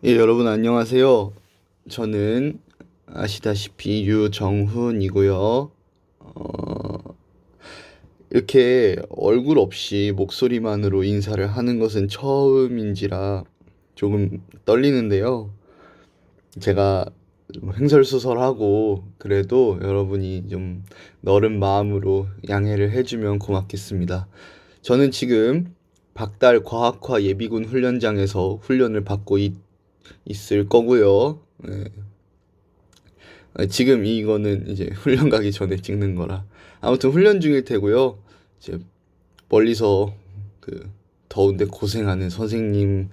예, 여러분 안녕하세요. 저는 아시다시피 유정훈이고요. 이렇게 얼굴 없이 목소리만으로 인사를 하는 것은 처음인지라 조금 떨리는데요. 제가 좀 횡설수설하고 그래도 여러분이 좀 너른 마음으로 양해를 해주면 고맙겠습니다. 저는 지금 박달 과학화 예비군 훈련장에서 훈련을 받고 있을 거고요. 네. 지금 이거는 이제 훈련 가기 전에 찍는 거라. 아무튼 훈련 중일 테고요. 이제 멀리서 그 더운데 고생하는 선생님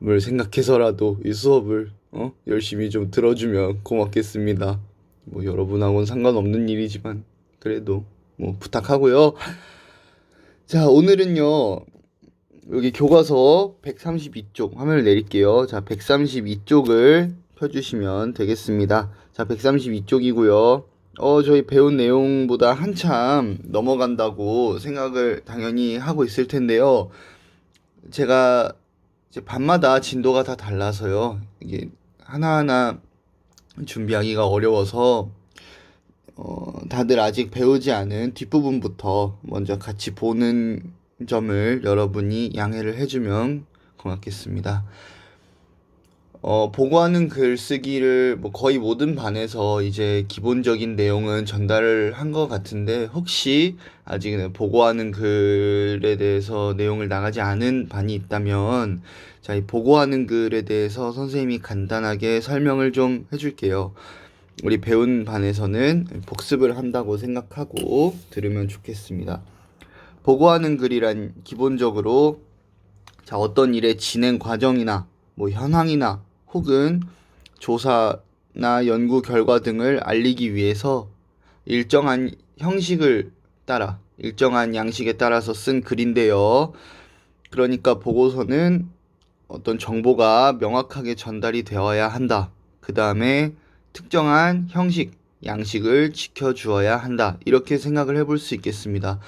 을 생각해서라도 이 수업을 열심히 좀 들어주면 고맙겠습니다. 뭐 여러분하고는 상관없는 일이지만 그래도 뭐 부탁하고요. 자, 오늘은요. 여기 교과서 132쪽 화면을 내릴게요. 자, 132쪽을 펴주시면 되겠습니다. 자, 132쪽이고요. 저희 배운 내용보다 한참 넘어간다고 생각을 당연히 하고 있을 텐데요. 제가 이제 밤마다 진도가 다 달라서요. 이게 하나하나 준비하기가 어려워서 다들 아직 배우지 않은 뒷부분부터 먼저 같이 보는 점을 여러분이 양해를 해주면 고맙겠습니다. 보고하는 글쓰기를 뭐 거의 모든 반에서 이제 기본적인 내용은 전달을 한 것 같은데 혹시 아직 보고하는 글에 대해서 내용을 나가지 않은 반이 있다면 자, 이 보고하는 글에 대해서 선생님이 간단하게 설명을 좀 해줄게요. 우리 배운 반에서는 복습을 한다고 생각하고 들으면 좋겠습니다. 보고하는 글이란 기본적으로 자, 어떤 일의 진행 과정이나 뭐 현황이나 혹은 조사나 연구 결과 등을 알리기 위해서 일정한 형식을 따라 일정한 양식에 따라서 쓴 글인데요. 그러니까 보고서는 어떤 정보가 명확하게 전달이 되어야 한다. 그 다음에 특정한 형식, 양식을 지켜주어야 한다. 이렇게 생각을 해볼 수 있겠습니다.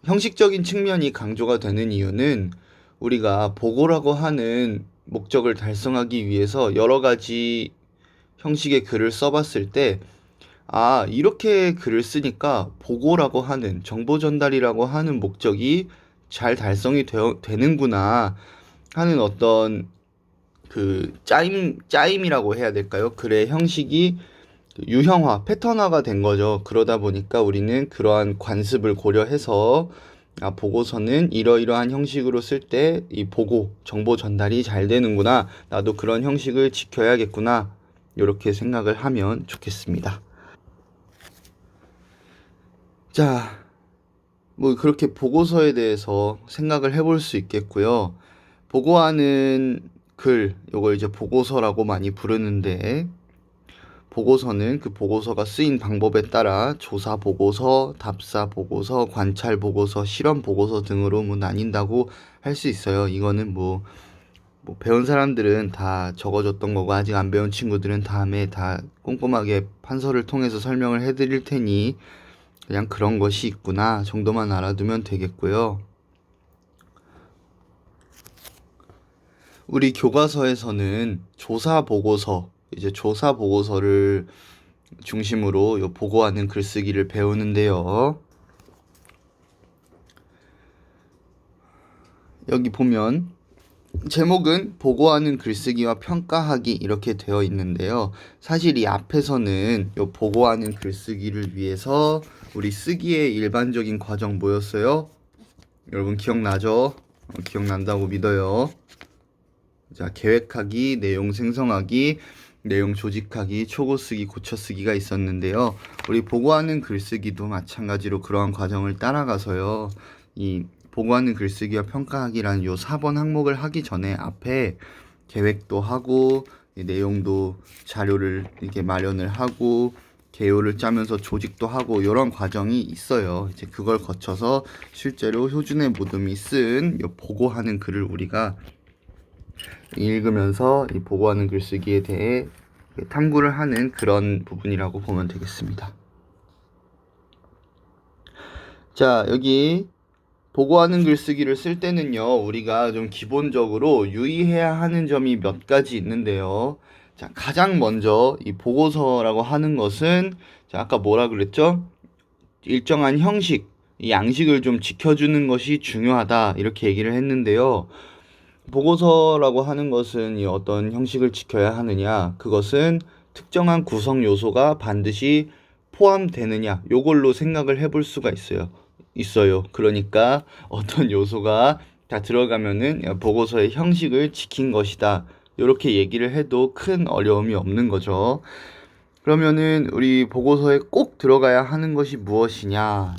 형식적인 측면이 강조가 되는 이유는 우리가 보고라고 하는 목적을 달성하기 위해서 여러 가지 형식의 글을 써봤을 때, 이렇게 글을 쓰니까 보고라고 하는, 정보 전달이라고 하는 목적이 잘 달성이 되는구나 하는 어떤 짜임이라고 해야 될까요? 글의 형식이 유형화, 패턴화가 된 거죠. 그러다 보니까 우리는 그러한 관습을 고려해서 보고서는 이러이러한 형식으로 쓸 때 이 보고, 정보 전달이 잘 되는구나. 나도 그런 형식을 지켜야겠구나. 이렇게 생각을 하면 좋겠습니다. 자, 뭐 그렇게 보고서에 대해서 생각을 해볼 수 있겠고요. 보고하는 글, 요걸 이제 보고서라고 많이 부르는데 보고서는 그 보고서가 쓰인 방법에 따라 조사 보고서, 답사 보고서, 관찰 보고서, 실험 보고서 등으로 뭐 나뉜다고 할 수 있어요. 이거는 뭐 배운 사람들은 다 적어줬던 거고 아직 안 배운 친구들은 다음에 다 꼼꼼하게 판서를 통해서 설명을 해드릴 테니 그냥 그런 것이 있구나 정도만 알아두면 되겠고요. 우리 교과서에서는 조사 보고서, 이제 조사 보고서를 중심으로 요 보고하는 글쓰기를 배우는데요. 여기 보면 제목은 보고하는 글쓰기와 평가하기 이렇게 되어 있는데요. 사실 이 앞에서는 요 보고하는 글쓰기를 위해서 우리 쓰기의 일반적인 과정 뭐였어요? 여러분 기억나죠? 기억난다고 믿어요. 자, 계획하기, 내용 생성하기, 내용 조직하기, 초고 쓰기, 고쳐 쓰기가 있었는데요. 우리 보고하는 글쓰기도 마찬가지로 그러한 과정을 따라가서요. 이 보고하는 글쓰기와 평가하기라는 요 4번 항목을 하기 전에 앞에 계획도 하고 내용도 자료를 이렇게 마련을 하고 개요를 짜면서 조직도 하고 이런 과정이 있어요. 이제 그걸 거쳐서 실제로 효준의 무덤이 쓴 요 보고하는 글을 우리가 읽으면서 이 보고하는 글쓰기에 대해 탐구를 하는 그런 부분이라고 보면 되겠습니다. 자, 여기 보고하는 글쓰기를 쓸 때는요, 우리가 좀 기본적으로 유의해야 하는 점이 몇 가지 있는데요. 자, 가장 먼저 이 보고서라고 하는 것은, 자, 아까 뭐라 그랬죠? 일정한 형식, 이 양식을 좀 지켜주는 것이 중요하다, 이렇게 얘기를 했는데요. 보고서라고 하는 것은 이 어떤 형식을 지켜야 하느냐, 그것은 특정한 구성 요소가 반드시 포함되느냐, 요걸로 생각을 해볼 수가 있어요. 그러니까 어떤 요소가 다 들어가면은 보고서의 형식을 지킨 것이다, 이렇게 얘기를 해도 큰 어려움이 없는 거죠. 그러면은 우리 보고서에 꼭 들어가야 하는 것이 무엇이냐.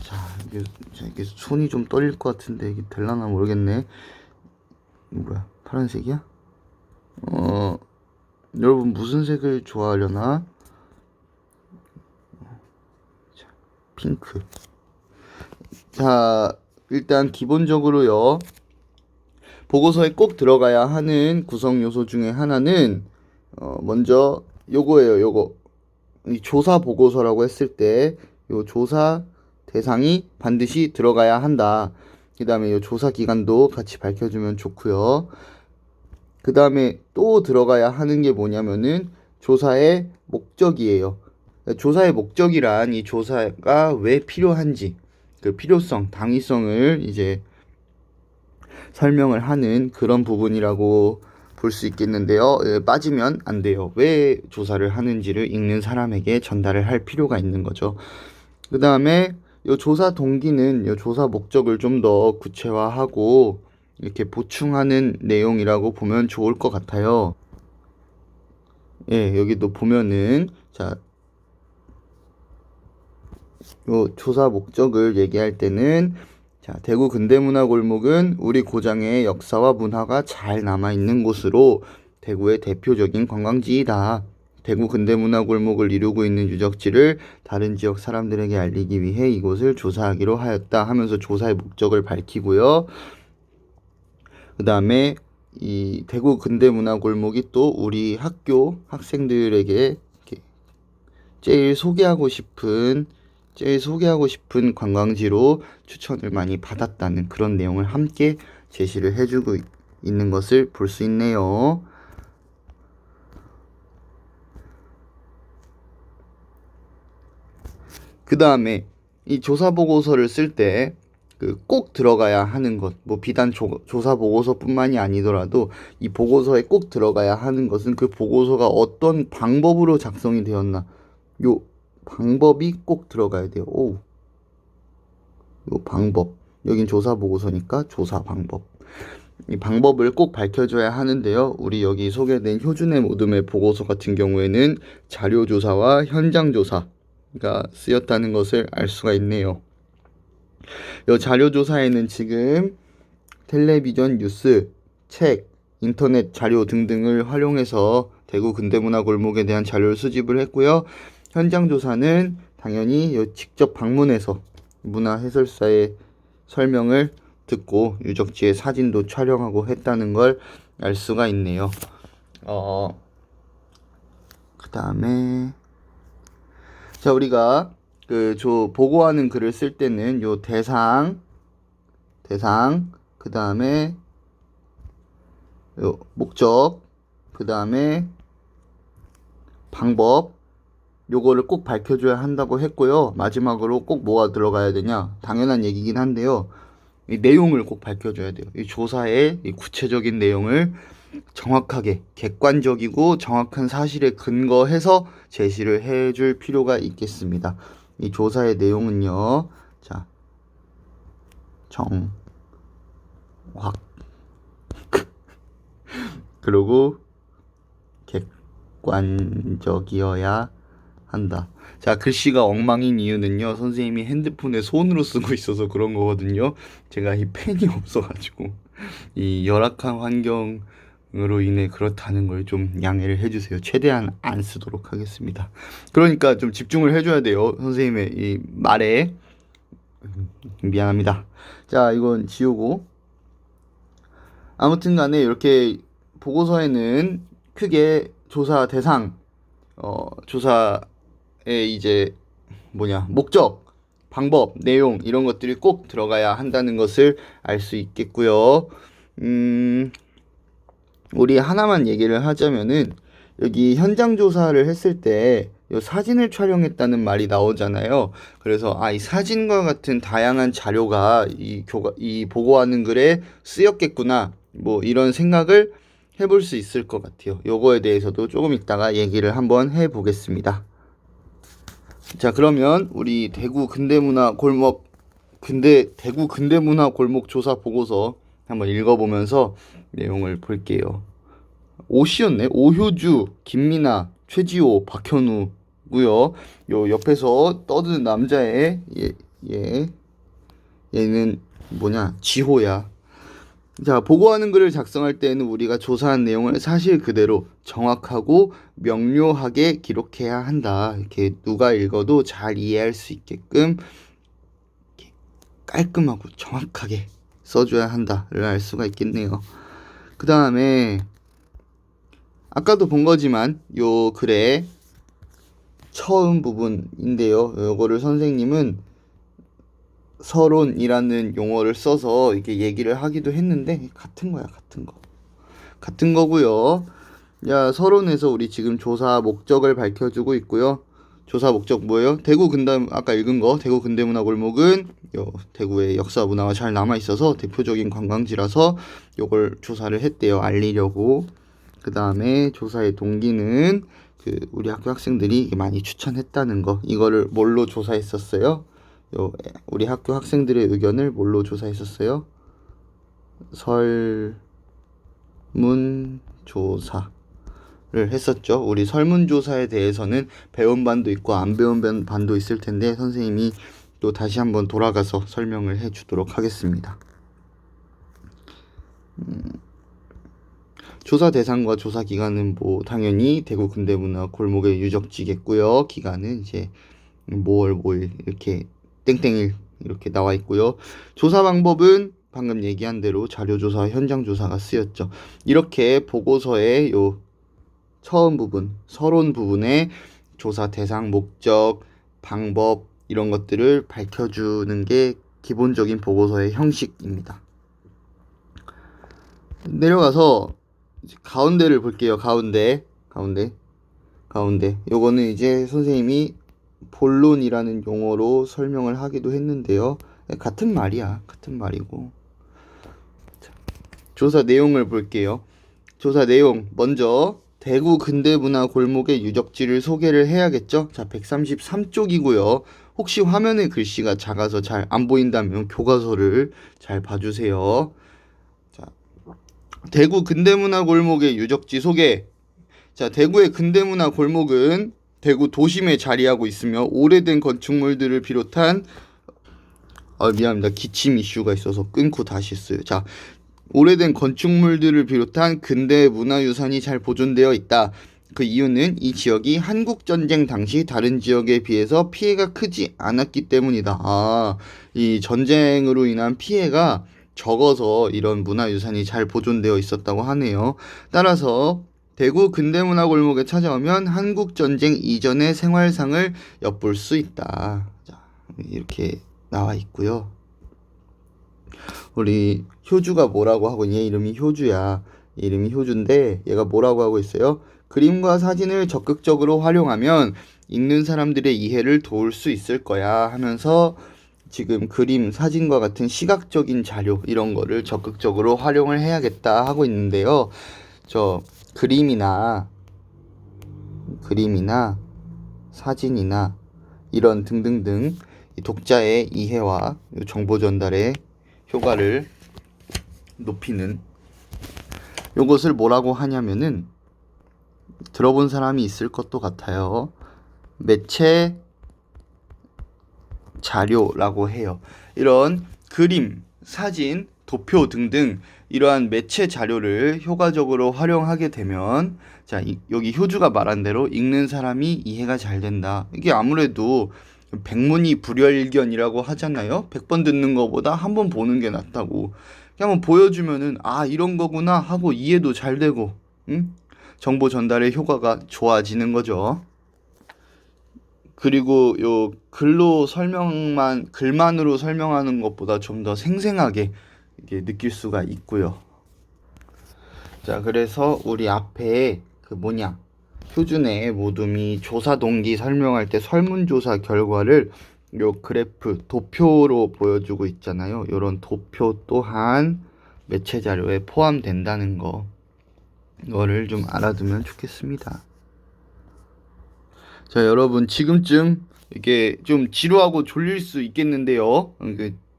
이게 손이 좀 떨릴 것 같은데 이게 될라나 모르겠네. 뭐야, 파란색이야? 여러분 무슨 색을 좋아하려나? 자, 핑크. 자, 일단 기본적으로요, 보고서에 꼭 들어가야 하는 구성 요소 중에 하나는 먼저 요거예요. 요거. 이 조사 보고서라고 했을 때 요 조사 대상이 반드시 들어가야 한다. 그 다음에 요 조사 기간도 같이 밝혀주면 좋고요. 그 다음에 또 들어가야 하는 게 뭐냐면은 조사의 목적이에요. 조사의 목적이란 이 조사가 왜 필요한지, 그 필요성, 당위성을 이제 설명을 하는 그런 부분이라고 볼 수 있겠는데요. 빠지면 안 돼요. 왜 조사를 하는지를 읽는 사람에게 전달을 할 필요가 있는 거죠. 그 다음에 요 조사 동기는 요 조사 목적을 좀 더 구체화하고 이렇게 보충하는 내용이라고 보면 좋을 것 같아요. 예, 여기도 보면은, 자, 요 조사 목적을 얘기할 때는, 자, 대구 근대문화 골목은 우리 고장의 역사와 문화가 잘 남아있는 곳으로 대구의 대표적인 관광지이다. 대구 근대문화 골목을 이루고 있는 유적지를 다른 지역 사람들에게 알리기 위해 이곳을 조사하기로 하였다 하면서 조사의 목적을 밝히고요. 그 다음에 이 대구 근대문화 골목이 또 우리 학교 학생들에게 제일 소개하고 싶은 관광지로 추천을 많이 받았다는 그런 내용을 함께 제시를 해주고 있는 것을 볼 수 있네요. 그 다음에 이 조사 보고서를 쓸 때 꼭 들어가야 하는 것, 뭐 비단 조사 보고서뿐만이 아니더라도 이 보고서에 꼭 들어가야 하는 것은 그 보고서가 어떤 방법으로 작성이 되었나, 요 방법이 꼭 들어가야 돼요. 요 방법, 여긴 조사 보고서니까 조사 방법, 이 방법을 꼭 밝혀줘야 하는데요. 우리 여기 소개된 효준의 모둠의 보고서 같은 경우에는 자료조사와 현장조사가 쓰였다는 것을 알 수가 있네요. 이 자료조사에는 지금 텔레비전 뉴스, 책, 인터넷 자료 등등을 활용해서 대구 근대문화 골목에 대한 자료를 수집을 했고요. 현장조사는 당연히 직접 방문해서 문화 해설사의 설명을 듣고 유적지의 사진도 촬영하고 했다는 걸 알 수가 있네요. 그 다음에, 자, 우리가 보고하는 글을 쓸 때는 요 대상, 그 다음에 요 목적, 그 다음에 방법, 요거를 꼭 밝혀줘야 한다고 했고요. 마지막으로 꼭 뭐가 들어가야 되냐? 당연한 얘기긴 한데요. 이 내용을 꼭 밝혀줘야 돼요. 이 조사의 이 구체적인 내용을 정확하게, 객관적이고 정확한 사실에 근거해서 제시를 해줄 필요가 있겠습니다. 이 조사의 내용은요, 자, 정확, 그리고 객관적이어야 한다. 자, 글씨가 엉망인 이유는요, 선생님이 핸드폰에 손으로 쓰고 있어서 그런 거거든요. 제가 이 펜이 없어가지고 이 열악한 환경으로 인해 그렇다는 걸 좀 양해를 해주세요. 최대한 안 쓰도록 하겠습니다. 그러니까 좀 집중을 해줘야 돼요, 선생님의 이 말에. 미안합니다. 자, 이건 지우고, 아무튼 간에 이렇게 보고서에는 크게 조사 대상, 조사의 이제 목적, 방법, 내용 이런 것들이 꼭 들어가야 한다는 것을 알 수 있겠고요. 우리 하나만 얘기를 하자면은 여기 현장 조사를 했을 때 요 사진을 촬영했다는 말이 나오잖아요. 그래서 이 사진과 같은 다양한 자료가 이 보고하는 글에 쓰였겠구나. 뭐 이런 생각을 해볼 수 있을 것 같아요. 요거에 대해서도 조금 이따가 얘기를 한번 해보겠습니다. 자, 그러면 우리 대구 근대문화 골목 조사 보고서 한번 읽어보면서 내용을 볼게요. 오씨였네. 오효주, 김민아, 최지호, 박현우고요. 요 옆에서 떠드는 남자의 얘는 뭐냐? 지호야. 자, 보고하는 글을 작성할 때에는 우리가 조사한 내용을 사실 그대로 정확하고 명료하게 기록해야 한다. 이렇게 누가 읽어도 잘 이해할 수 있게끔 이렇게 깔끔하고 정확하게 써줘야 한다를 알 수가 있겠네요. 그 다음에 아까도 본 거지만 요 글의 처음 부분인데요. 요거를 선생님은 서론이라는 용어를 써서 이렇게 얘기를 하기도 했는데 같은 거야, 같은 거고요. 야, 서론에서 우리 지금 조사 목적을 밝혀주고 있고요. 조사 목적 뭐예요? 아까 읽은 거 대구 근대문화 골목은 대구의 역사 문화가 잘 남아 있어서 대표적인 관광지라서 요걸 조사를 했대요. 알리려고. 그 다음에 조사의 동기는 우리 학교 학생들이 많이 추천했다는 거. 이거를 뭘로 조사했었어요? 우리 학교 학생들의 의견을 뭘로 조사했었어요? 설문조사를 했었죠. 우리 설문조사에 대해서는 배운 반도 있고 안 배운 반도 있을 텐데 선생님이 또 다시 한번 돌아가서 설명을 해주도록 하겠습니다. 조사 대상과 조사 기간은 뭐 당연히 대구 근대문화 골목의 유적지겠고요. 기간은 이제 5월 5일 이렇게 땡땡일 이렇게 나와 있고요. 조사 방법은 방금 얘기한 대로 자료조사, 현장조사가 쓰였죠. 이렇게 보고서의 요 처음 부분, 서론 부분에 조사 대상, 목적, 방법 이런 것들을 밝혀주는 게 기본적인 보고서의 형식입니다. 내려가서 가운데를 볼게요. 가운데. 요거는 이제 선생님이 본론이라는 용어로 설명을 하기도 했는데요. 같은 말이고. 자, 조사 내용을 볼게요. 조사 내용 먼저 대구 근대문화 골목의 유적지를 소개를 해야겠죠. 자, 133쪽이고요. 혹시 화면에 글씨가 작아서 잘 안 보인다면 교과서를 잘 봐주세요. 자, 대구 근대문화 골목의 유적지 소개. 자, 대구의 근대문화 골목은 대구 도심에 자리하고 있으며 오래된 건축물들을 비롯한 미안합니다. 기침 이슈가 있어서 끊고 다시 했어요. 자, 오래된 건축물들을 비롯한 근대 문화유산이 잘 보존되어 있다. 그 이유는 이 지역이 한국전쟁 당시 다른 지역에 비해서 피해가 크지 않았기 때문이다. 이 전쟁으로 인한 피해가 적어서 이런 문화유산이 잘 보존되어 있었다고 하네요. 따라서 대구 근대문화 골목에 찾아오면 한국전쟁 이전의 생활상을 엿볼 수 있다. 자, 이렇게 나와 있고요. 우리 효주가 뭐라고 하고 있냐? 이름이 효주야. 이름이 효주인데 얘가 뭐라고 하고 있어요? 그림과 사진을 적극적으로 활용하면 읽는 사람들의 이해를 도울 수 있을 거야 하면서 지금 그림, 사진과 같은 시각적인 자료 이런 거를 적극적으로 활용을 해야겠다 하고 있는데요. 그림이나 사진이나 이런 등등등 독자의 이해와 정보 전달의 효과를 높이는 요것을 뭐라고 하냐면은 들어본 사람이 있을 것도 같아요. 매체 자료라고 해요. 이런 그림, 사진, 도표 등등 이러한 매체 자료를 효과적으로 활용하게 되면 자, 여기 효주가 말한 대로 읽는 사람이 이해가 잘 된다. 이게 아무래도 백문이 불여일견이라고 하잖아요. 100번 듣는 것보다 한 번 보는 게 낫다고. 한번 보여주면은 이런 거구나 하고 이해도 잘 되고 정보 전달의 효과가 좋아지는 거죠. 그리고 요 글만으로 설명하는 것보다 좀 더 생생하게 이게 느낄 수가 있고요. 자, 그래서 우리 앞에 표준의 모둠이 조사 동기 설명할 때 설문조사 결과를 요 그래프 도표로 보여주고 있잖아요. 요런 도표 또한 매체 자료에 포함된다는 거를 좀 알아두면 좋겠습니다. 자, 여러분 지금쯤 이게 좀 지루하고 졸릴 수 있겠는데요.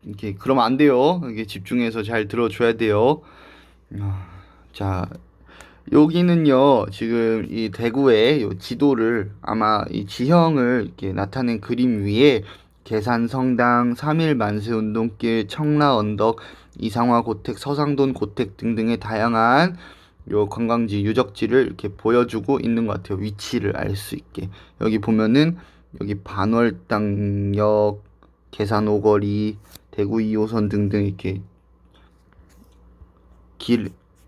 이게 그러면 안 돼요. 이게 집중해서 잘 들어줘야 돼요. 자, 여기는요, 지금 이 대구의 요 지도를 아마 이 지형을 이렇게 나타낸 그림 위에 계산성당, 3일 만세운동길, 청라언덕, 이상화 고택, 서상돈 고택 등등의 다양한 요 관광지, 유적지를 이렇게 보여주고 있는 것 같아요. 위치를 알 수 있게. 여기 보면은 여기 반월당역, 계산오거리, 대구 2호선 등등 이렇게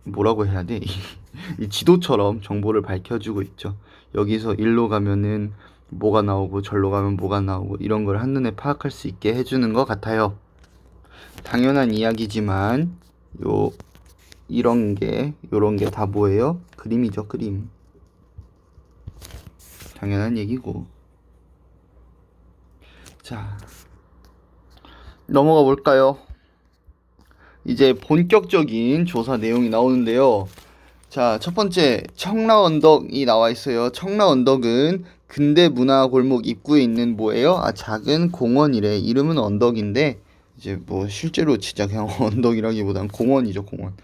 뭐라고 해야 돼? 이 지도처럼 정보를 밝혀주고 있죠. 여기서 일로 가면은 뭐가 나오고 절로 가면 뭐가 나오고 이런 걸 한눈에 파악할 수 있게 해주는 것 같아요. 당연한 이야기지만 요런 게 다 뭐예요? 그림이죠, 그림. 당연한 얘기고. 자, 넘어가 볼까요? 이제 본격적인 조사 내용이 나오는데요. 자, 첫 번째 청라언덕이 나와 있어요. 청라언덕은 근대문화골목 입구에 있는 뭐예요? 작은 공원이래. 이름은 언덕인데 이제 뭐 실제로 진짜 그냥 언덕이라기보단 공원이죠, 공원.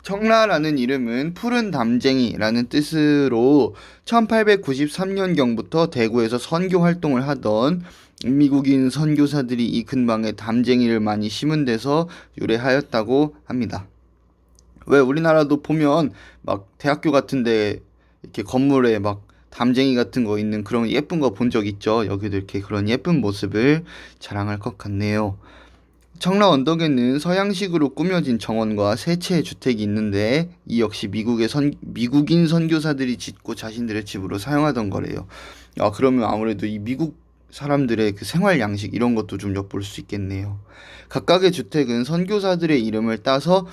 청라라는 이름은 푸른 담쟁이라는 뜻으로 1893년경부터 대구에서 선교 활동을 하던 미국인 선교사들이 이 근방에 담쟁이를 많이 심은 데서 유래하였다고 합니다. 왜 우리나라도 보면 막 대학교 같은데 이렇게 건물에 막 담쟁이 같은 거 있는 그런 예쁜 거 본 적 있죠? 여기도 이렇게 그런 예쁜 모습을 자랑할 것 같네요. 청라 언덕에는 서양식으로 꾸며진 정원과 세 채의 주택이 있는데 이 역시 미국인 선교사들이 짓고 자신들의 집으로 사용하던 거래요. 그러면 아무래도 이 미국 사람들의 그 생활 양식 이런 것도 좀 엿볼 수 있겠네요. 각각의 주택은 선교사들의 이름을 따서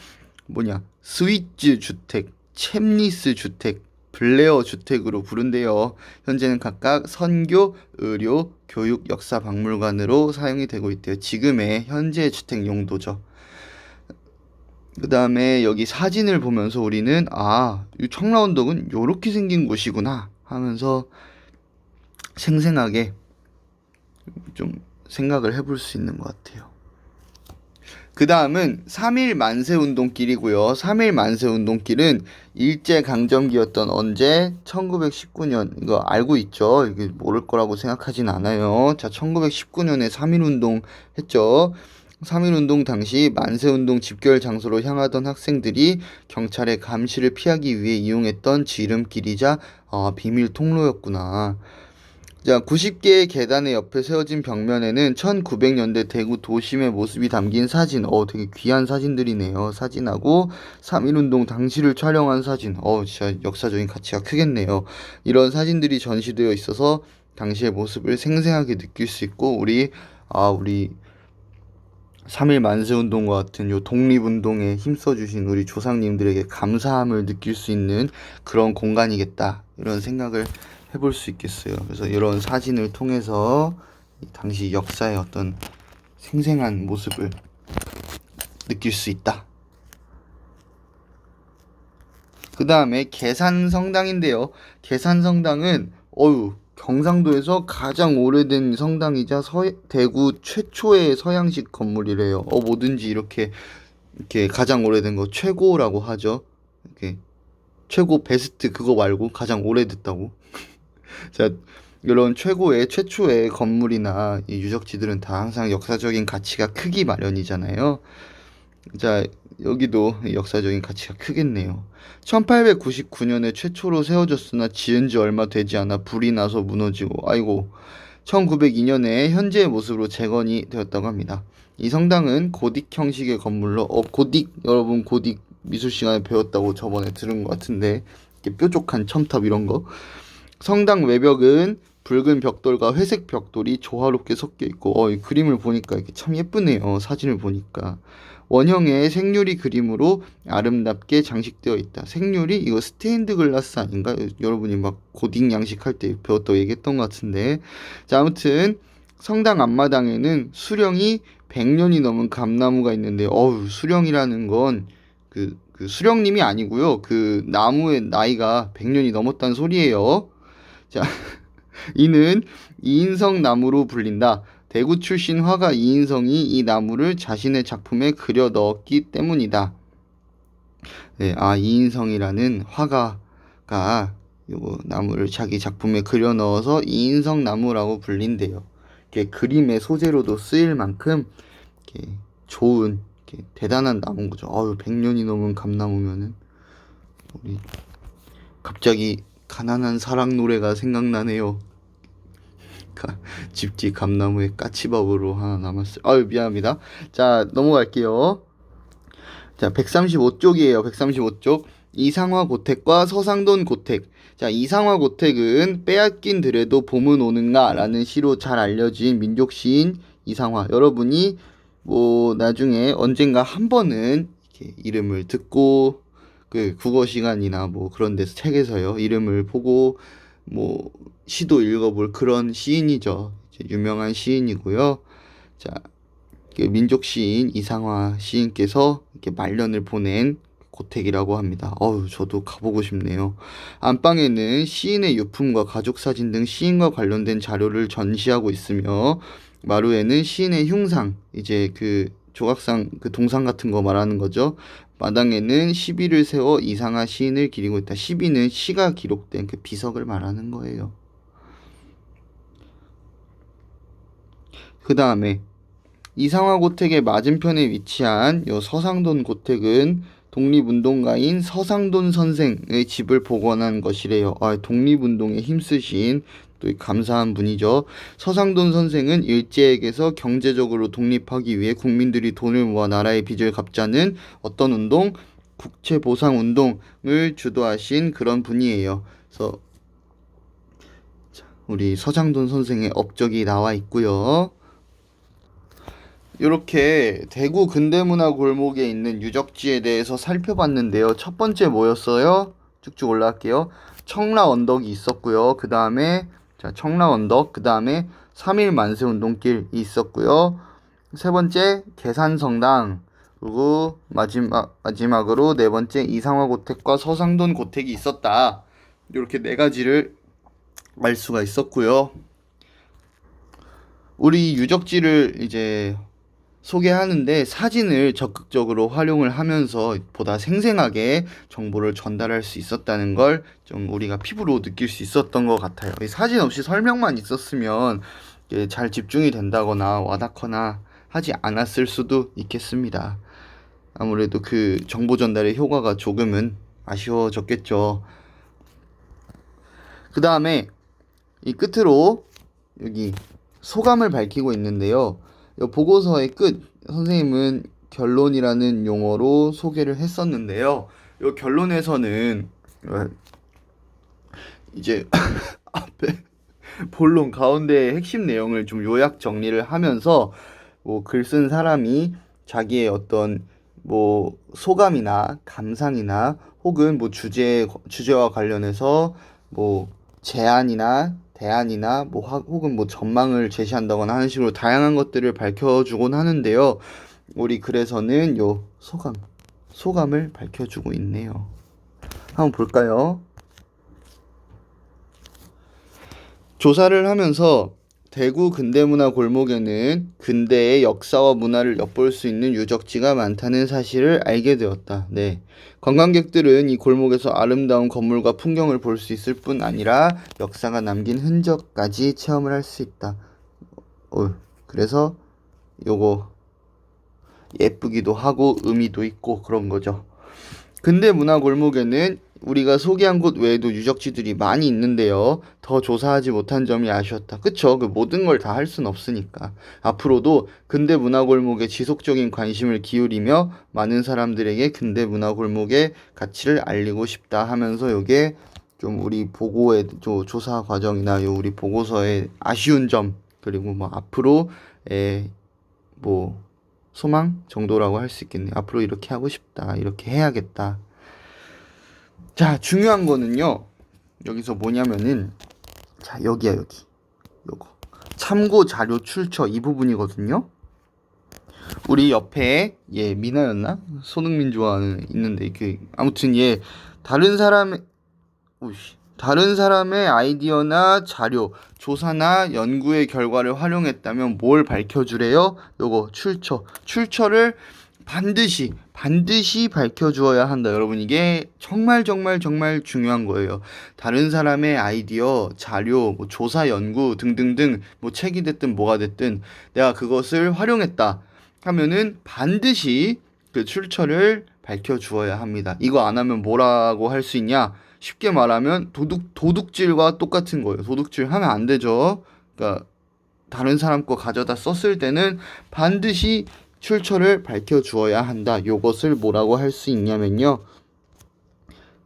스위츠 주택, 챔리스 주택, 블레어 주택으로 부른대요. 현재는 각각 선교, 의료, 교육, 역사 박물관으로 사용이 되고 있대요. 지금의 현재 주택 용도죠. 그 다음에 여기 사진을 보면서 우리는 이 청라언덕은 요렇게 생긴 곳이구나 하면서 생생하게 좀 생각을 해볼 수 있는 것 같아요. 그 다음은 3일 만세운동길이고요. 3일 만세운동길은 일제강점기였던 언제? 1919년. 이거 알고 있죠? 이게 모를 거라고 생각하진 않아요. 자, 1919년에 3.1운동 했죠. 3.1운동 당시 만세운동 집결 장소로 향하던 학생들이 경찰의 감시를 피하기 위해 이용했던 지름길이자 비밀 통로였구나. 자, 90개의 계단의 옆에 세워진 벽면에는 1900년대 대구 도심의 모습이 담긴 사진, 되게 귀한 사진들이네요. 사진하고 3.1운동 당시를 촬영한 사진, 진짜 역사적인 가치가 크겠네요. 이런 사진들이 전시되어 있어서 당시의 모습을 생생하게 느낄 수 있고, 우리 3.1 만세운동과 같은 요 독립운동에 힘써주신 우리 조상님들에게 감사함을 느낄 수 있는 그런 공간이겠다. 이런 생각을 해볼 수 있겠어요. 그래서 이런 사진을 통해서 당시 역사의 어떤 생생한 모습을 느낄 수 있다. 그 다음에 계산성당인데요. 계산성당은 경상도에서 가장 오래된 성당이자 대구 최초의 서양식 건물이래요. 뭐든지 이렇게 가장 오래된 거 최고라고 하죠. 이렇게 최고 베스트 그거 말고 가장 오래됐다고. 자, 이런 최초의 건물이나 이 유적지들은 다 항상 역사적인 가치가 크기 마련이잖아요. 자, 여기도 역사적인 가치가 크겠네요. 1899년에 최초로 세워졌으나 지은 지 얼마 되지 않아 불이 나서 무너지고 1902년에 현재의 모습으로 재건이 되었다고 합니다. 이 성당은 고딕 형식의 건물로 여러분 고딕 미술 시간에 배웠다고 저번에 들은 것 같은데 이렇게 뾰족한 첨탑 이런 거. 성당 외벽은 붉은 벽돌과 회색 벽돌이 조화롭게 섞여 있고, 이 그림을 보니까 이게 참 예쁘네요. 사진을 보니까. 원형의 생유리 그림으로 아름답게 장식되어 있다. 생유리? 이거 스테인드 글라스 아닌가? 여러분이 막 고딩 양식할 때 배웠다고 얘기했던 것 같은데. 자, 아무튼 성당 앞마당에는 수령이 100년이 넘은 감나무가 있는데, 수령이라는 건 그 수령님이 아니고요. 그 나무의 나이가 100년이 넘었다는 소리예요. 자, 이는 이인성 나무로 불린다. 대구 출신 화가 이인성이 이 나무를 자신의 작품에 그려 넣었기 때문이다. 네, 이인성이라는 화가가 요거 나무를 자기 작품에 그려 넣어서 이인성 나무라고 불린대요. 이게 그림의 소재로도 쓰일 만큼 이렇게 좋은, 이렇게 대단한 나무인 거죠. 100년이 넘은 감나무면은 우리 갑자기 가난한 사랑 노래가 생각나네요. 집지 감나무에 까치밥으로 하나 남았어요. 미안합니다. 자, 넘어갈게요. 자, 135쪽이에요. 135쪽. 이상화 고택과 서상돈 고택. 자, 이상화 고택은 빼앗긴 들에도 봄은 오는가 라는 시로 잘 알려진 민족 시인 이상화. 여러분이 뭐 나중에 언젠가 한 번은 이렇게 이름을 듣고 그 국어 시간이나 뭐 그런 데서 책에서요 이름을 보고 뭐 시도 읽어볼 그런 시인이죠. 유명한 시인이고요. 자, 민족 시인 이상화 시인께서 이렇게 말년을 보낸 고택이라고 합니다. 저도 가보고 싶네요. 안방에는 시인의 유품과 가족 사진 등 시인과 관련된 자료를 전시하고 있으며, 마루에는 시인의 흉상, 이제 그 조각상, 그 동상 같은 거 말하는 거죠. 마당에는 시비를 세워 이상화 시인을 기리고 있다. 시비는 시가 기록된 그 비석을 말하는 거예요. 그 다음에 이상화 고택의 맞은편에 위치한 요 서상돈 고택은 독립운동가인 서상돈 선생의 집을 복원한 것이래요. 독립운동에 힘쓰신 또 감사한 분이죠. 서상돈 선생은 일제에게서 경제적으로 독립하기 위해 국민들이 돈을 모아 나라의 빚을 갚자는 어떤 운동? 국채보상운동을 주도하신 그런 분이에요. 그래서 우리 서상돈 선생의 업적이 나와 있고요. 이렇게 대구 근대문화 골목에 있는 유적지에 대해서 살펴봤는데요. 첫 번째 뭐였어요? 쭉쭉 올라갈게요. 청라 언덕이 있었고요. 그 다음에 청라 언덕, 그 다음에 3.1 만세운동길이 있었고요. 세 번째 계산성당, 그리고 마지막으로 네 번째 이상화 고택과 서상돈 고택이 있었다. 이렇게 네 가지를 알 수가 있었고요. 우리 유적지를 이제 소개하는데 사진을 적극적으로 활용을 하면서 보다 생생하게 정보를 전달할 수 있었다는 걸 좀 우리가 피부로 느낄 수 있었던 것 같아요. 이 사진 없이 설명만 있었으면 잘 집중이 된다거나 와닿거나 하지 않았을 수도 있겠습니다. 아무래도 그 정보 전달의 효과가 조금은 아쉬워졌겠죠. 그 다음에 이 끝으로 여기 소감을 밝히고 있는데요. 보고서의 끝, 선생님은 결론이라는 용어로 소개를 했었는데요. 이 결론에서는 이제 앞에 본론 가운데의 핵심 내용을 좀 요약 정리를 하면서 뭐 글 쓴 사람이 자기의 어떤 뭐 소감이나 감상이나 혹은 뭐 주제와 관련해서 뭐 제안이나 대안이나 뭐 혹은 뭐 전망을 제시한다거나 하는 식으로 다양한 것들을 밝혀주곤 하는데요. 우리 글에서는 요 소감을 밝혀주고 있네요. 한번 볼까요? 조사를 하면서 대구 근대문화 골목에는 근대의 역사와 문화를 엿볼 수 있는 유적지가 많다는 사실을 알게 되었다. 네. 관광객들은 이 골목에서 아름다운 건물과 풍경을 볼 수 있을 뿐 아니라 역사가 남긴 흔적까지 체험을 할 수 있다. 그래서 요거 예쁘기도 하고 의미도 있고 그런 거죠. 근대문화 골목에는 우리가 소개한 곳 외에도 유적지들이 많이 있는데요. 더 조사하지 못한 점이 아쉬웠다. 그쵸? 그 모든 걸 다 할 순 없으니까. 앞으로도 근대문화골목에 지속적인 관심을 기울이며 많은 사람들에게 근대문화골목의 가치를 알리고 싶다 하면서 요게 좀 우리 보고의 조사 과정이나 요 우리 보고서의 아쉬운 점, 그리고 뭐 앞으로의 뭐 소망 정도라고 할 수 있겠네요. 앞으로 이렇게 하고 싶다, 이렇게 해야겠다. 자, 중요한 거는요, 여기서 뭐냐면은, 자, 여기야, 여기. 요거. 참고 자료 출처 이 부분이거든요. 우리 옆에 얘 미나였나? 손흥민 좋아하는 있는데 아무튼 얘 다른 사람의 아이디어나 자료, 조사나 연구의 결과를 활용했다면 뭘 밝혀주래요? 요거 출처를 반드시 밝혀주어야 한다. 여러분, 이게 정말 중요한 거예요. 다른 사람의 아이디어, 자료, 뭐 조사, 연구 등등등, 뭐 책이 됐든 뭐가 됐든 내가 그것을 활용했다 하면은 반드시 그 출처를 밝혀주어야 합니다. 이거 안 하면 뭐라고 할 수 있냐? 쉽게 말하면 도둑질과 똑같은 거예요. 도둑질 하면 안 되죠. 그러니까 다른 사람 거 가져다 썼을 때는 반드시 출처를 밝혀주어야 한다. 요것을 뭐라고 할 수 있냐면요.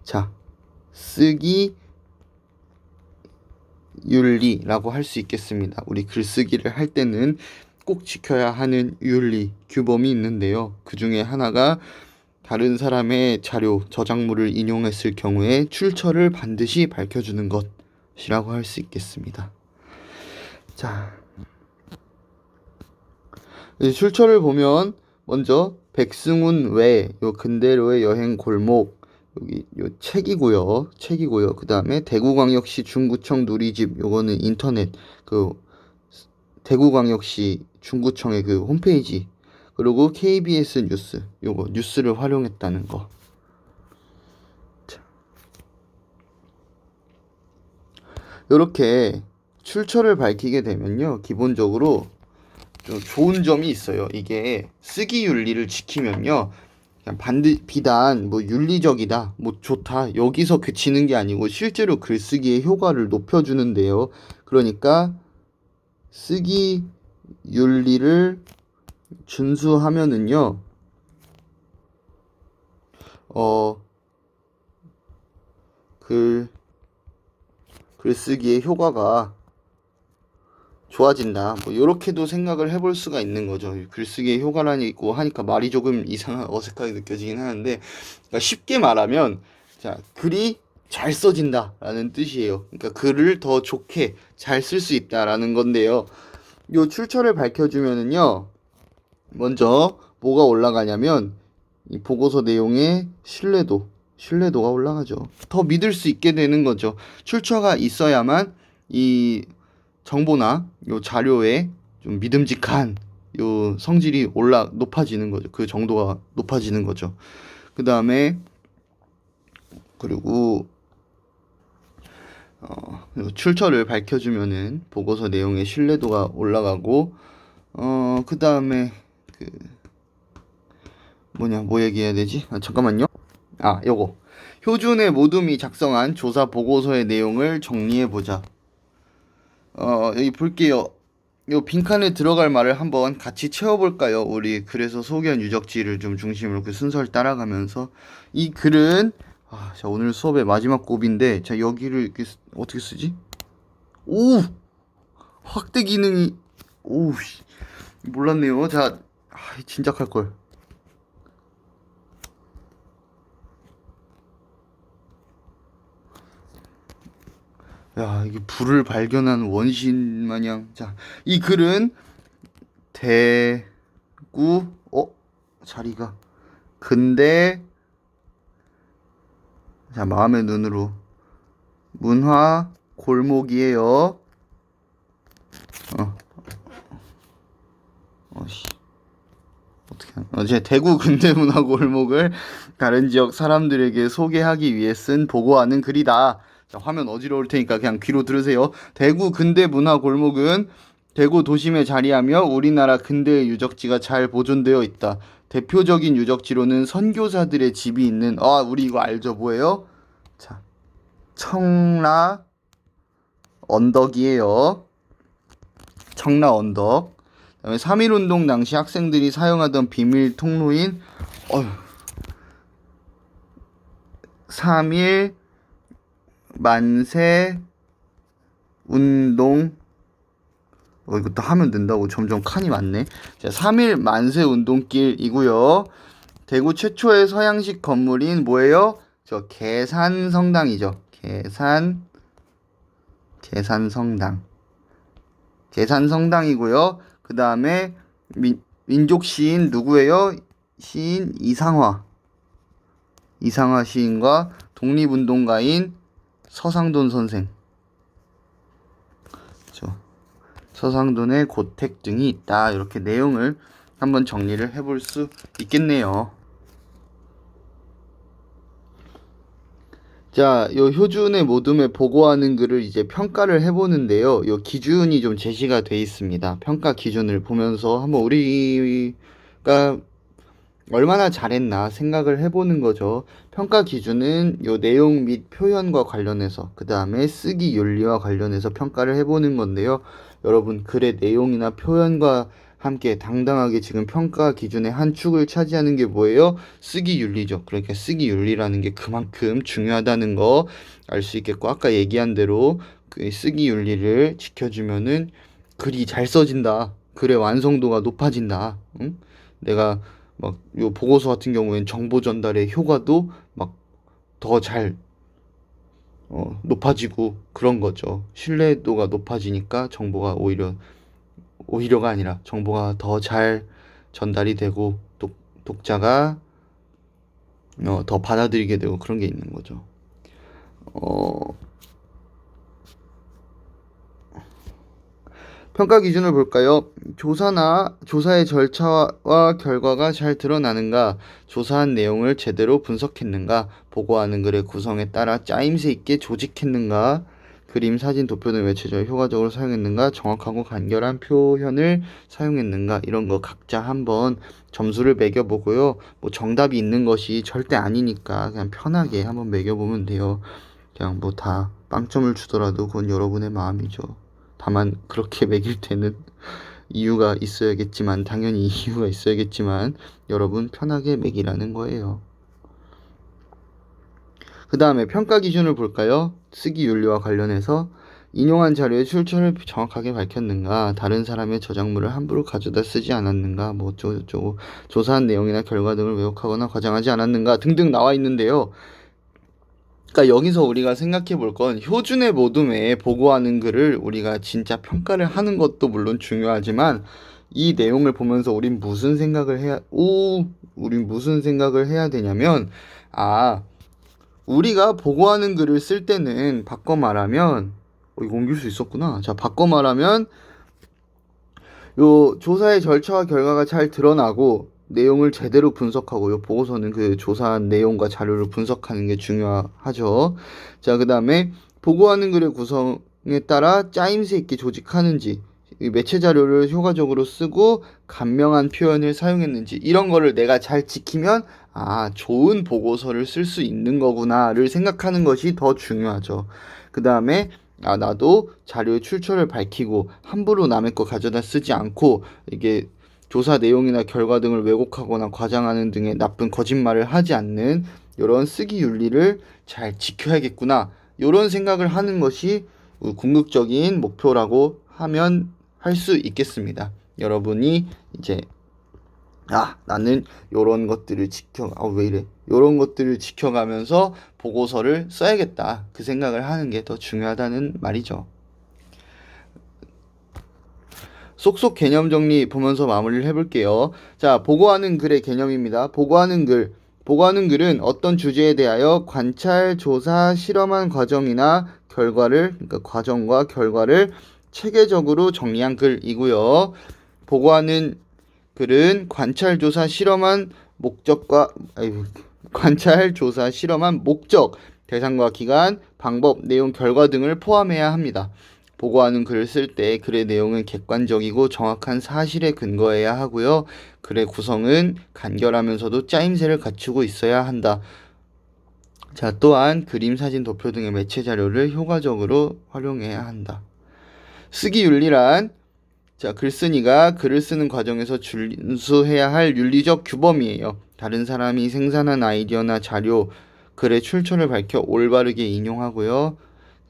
자, 쓰기 윤리라고 할 수 있겠습니다. 우리 글쓰기를 할 때는 꼭 지켜야 하는 윤리, 규범이 있는데요. 그 중에 하나가 다른 사람의 자료, 저작물을 인용했을 경우에 출처를 반드시 밝혀주는 것이라고 할 수 있겠습니다. 자, 출처를 보면 먼저 백승훈 외 요 근대로의 여행 골목 여기 요 책이고요. 그 다음에 대구광역시 중구청 누리집, 요거는 인터넷 그 대구광역시 중구청의 그 홈페이지, 그리고 KBS 뉴스, 요거 뉴스를 활용했다는 거. 자, 요렇게 출처를 밝히게 되면요, 기본적으로 좀 좋은 점이 있어요. 이게 쓰기 윤리를 지키면요, 그냥 비단 뭐 윤리적이다, 뭐 좋다, 여기서 그치는 게 아니고 실제로 글쓰기의 효과를 높여주는데요. 그러니까 쓰기 윤리를 준수하면은요, 글쓰기의 효과가 좋아진다. 뭐 요렇게도 생각을 해볼 수가 있는 거죠. 글쓰기의 효과라니 있고 하니까 말이 조금 어색하게 느껴지긴 하는데, 그러니까 쉽게 말하면, 자, 글이 잘 써진다라는 뜻이에요. 그러니까 글을 더 좋게 잘 쓸 수 있다라는 건데요. 요 출처를 밝혀주면은요, 먼저 뭐가 올라가냐면 이 보고서 내용의 신뢰도가 올라가죠. 더 믿을 수 있게 되는 거죠. 출처가 있어야만 이 정보나 요 자료의 좀 믿음직한 요 성질이 높아지는 거죠. 그 정도가 높아지는 거죠. 그 다음에 그리고 출처를 밝혀주면은 보고서 내용의 신뢰도가 올라가고, 그 다음에 뭐 얘기해야 되지? 잠깐만요. 요거. 효준의 모둠이 작성한 조사 보고서의 내용을 정리해보자. 여기 볼게요. 요 빈칸에 들어갈 말을 한번 같이 채워볼까요? 우리 그래서 소견 유적지를 좀 중심으로 그 순서를 따라가면서. 이 글은, 자, 오늘 수업의 마지막 곱인데, 자, 여기를 이렇게 어떻게 쓰지? 오! 확대 기능이, 몰랐네요. 자, 진작할걸. 야, 이게 불을 발견한 원신 마냥. 자, 이 글은 대구, 자리가. 근데, 자, 마음의 눈으로. 문화 골목이에요. 어떻게 대구 근대문화 골목을 다른 지역 사람들에게 소개하기 위해 쓴 보고하는 글이다. 자, 화면 어지러울 테니까 그냥 귀로 들으세요. 대구 근대문화 골목은 대구 도심에 자리하며 우리나라 근대의 유적지가 잘 보존되어 있다. 대표적인 유적지로는 선교사들의 집이 있는, 우리 이거 알죠? 뭐예요? 자, 청라 언덕이에요. 청라 언덕. 그다음에 3.1운동 당시 학생들이 사용하던 비밀 통로인 3.1 만세 운동 이것도 하면 된다고 점점 칸이 많네. 자, 3일 만세 운동길이고요. 대구 최초의 서양식 건물인 뭐예요? 저 계산성당이죠. 계산성당. 계산성당이고요. 그 다음에 민족 시인 누구예요? 시인 이상화 시인과 독립운동가인 서상돈 선생. 서상돈의 고택 등이 있다. 이렇게 내용을 한번 정리를 해볼 수 있겠네요. 자, 요 효준의 모둠에 보고하는 글을 이제 평가를 해보는데요. 요 기준이 좀 제시가 돼 있습니다. 평가 기준을 보면서 한번 우리가 얼마나 잘했나 생각을 해보는 거죠. 평가 기준은 요 내용 및 표현과 관련해서, 그 다음에 쓰기 윤리와 관련해서 평가를 해보는 건데요. 여러분, 글의 내용이나 표현과 함께 당당하게 지금 평가 기준의 한 축을 차지하는 게 뭐예요? 쓰기 윤리죠. 그러니까 쓰기 윤리라는 게 그만큼 중요하다는 거 알 수 있겠고, 아까 얘기한 대로 그 쓰기 윤리를 지켜주면은 글이 잘 써진다. 글의 완성도가 높아진다. 응? 내가 막 요 보고서 같은 경우엔 정보 전달의 효과도 막 더 잘 높아지고 그런 거죠. 신뢰도가 높아지니까 정보가 오히려가 아니라 정보가 더 잘 전달이 되고 독자가 더 받아들이게 되고 그런 게 있는 거죠. 평가 기준을 볼까요? 조사의 절차와 결과가 잘 드러나는가, 조사한 내용을 제대로 분석했는가, 보고하는 글의 구성에 따라 짜임새 있게 조직했는가, 그림, 사진, 도표 등 매체를 효과적으로 사용했는가, 정확하고 간결한 표현을 사용했는가, 이런 거 각자 한번 점수를 매겨보고요. 뭐 정답이 있는 것이 절대 아니니까 그냥 편하게 한번 매겨보면 돼요. 그냥 뭐 다 빵점을 주더라도 그건 여러분의 마음이죠. 다만 그렇게 매길 때는 이유가 있어야겠지만, 당연히 이유가 있어야겠지만 여러분 편하게 매기라는 거예요. 그 다음에 평가 기준을 볼까요? 쓰기 윤리와 관련해서 인용한 자료의 출처를 정확하게 밝혔는가, 다른 사람의 저작물을 함부로 가져다 쓰지 않았는가, 뭐 어쩌고저쩌고, 조사한 내용이나 결과 등을 왜곡하거나 과장하지 않았는가 등등 나와 있는데요. 그러니까 여기서 우리가 생각해 볼 건, 효준의 모둠에 보고하는 글을 우리가 진짜 평가를 하는 것도 물론 중요하지만, 이 내용을 보면서 우린 무슨 생각을 해야 되냐면, 우리가 보고하는 글을 쓸 때는 바꿔 말하면, 이거 옮길 수 있었구나. 자, 바꿔 말하면 요 조사의 절차와 결과가 잘 드러나고 내용을 제대로 분석하고, 요 보고서는 그 조사한 내용과 자료를 분석하는 게 중요하죠. 자, 그 다음에 보고하는 글의 구성에 따라 짜임새 있게 조직하는지, 매체 자료를 효과적으로 쓰고 간명한 표현을 사용했는지, 이런 거를 내가 잘 지키면 좋은 보고서를 쓸 수 있는 거구나를 생각하는 것이 더 중요하죠. 그 다음에 나도 자료의 출처를 밝히고 함부로 남의 거 가져다 쓰지 않고, 이게 조사 내용이나 결과 등을 왜곡하거나 과장하는 등의 나쁜 거짓말을 하지 않는 이런 쓰기 윤리를 잘 지켜야겠구나, 이런 생각을 하는 것이 궁극적인 목표라고 하면 할 수 있겠습니다. 여러분이 이제 나는 요런 것들을 요런 것들을 지켜가면서 보고서를 써야겠다, 그 생각을 하는 게 더 중요하다는 말이죠. 쏙쏙 개념 정리 보면서 마무리를 해볼게요. 자, 보고하는 글의 개념입니다. 보고하는 글은 어떤 주제에 대하여 관찰, 조사, 실험한 과정이나 결과를, 그러니까 과정과 결과를 체계적으로 정리한 글이고요. 보고하는 글은 관찰, 조사, 실험한 목적, 대상과 기간, 방법, 내용, 결과 등을 포함해야 합니다. 보고하는 글을 쓸 때 글의 내용은 객관적이고 정확한 사실에 근거해야 하고요. 글의 구성은 간결하면서도 짜임새를 갖추고 있어야 한다. 자, 또한 그림, 사진, 도표 등의 매체 자료를 효과적으로 활용해야 한다. 쓰기 윤리란, 글쓴이가 글을 쓰는 과정에서 준수해야 할 윤리적 규범이에요. 다른 사람이 생산한 아이디어나 자료, 글의 출처를 밝혀 올바르게 인용하고요.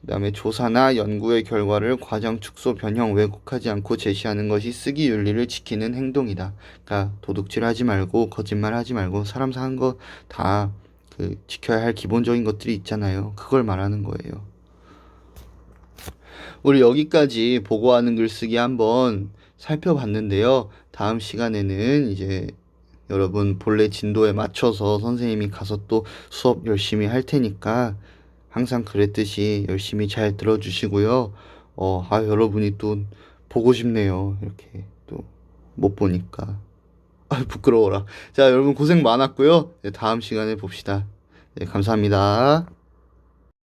그다음에 조사나 연구의 결과를 과장, 축소, 변형, 왜곡하지 않고 제시하는 것이 쓰기 윤리를 지키는 행동이다. 그러니까 도둑질하지 말고 거짓말하지 말고 사람 사는 거 다 그 지켜야 할 기본적인 것들이 있잖아요. 그걸 말하는 거예요. 우리 여기까지 보고하는 글쓰기 한번 살펴봤는데요. 다음 시간에는 이제 여러분 본래 진도에 맞춰서 선생님이 가서 또 수업 열심히 할 테니까 항상 그랬듯이 열심히 잘 들어주시고요. 여러분이 또 보고 싶네요. 이렇게 또 못 보니까. 부끄러워라. 자, 여러분 고생 많았고요. 네, 다음 시간에 봅시다. 네, 감사합니다.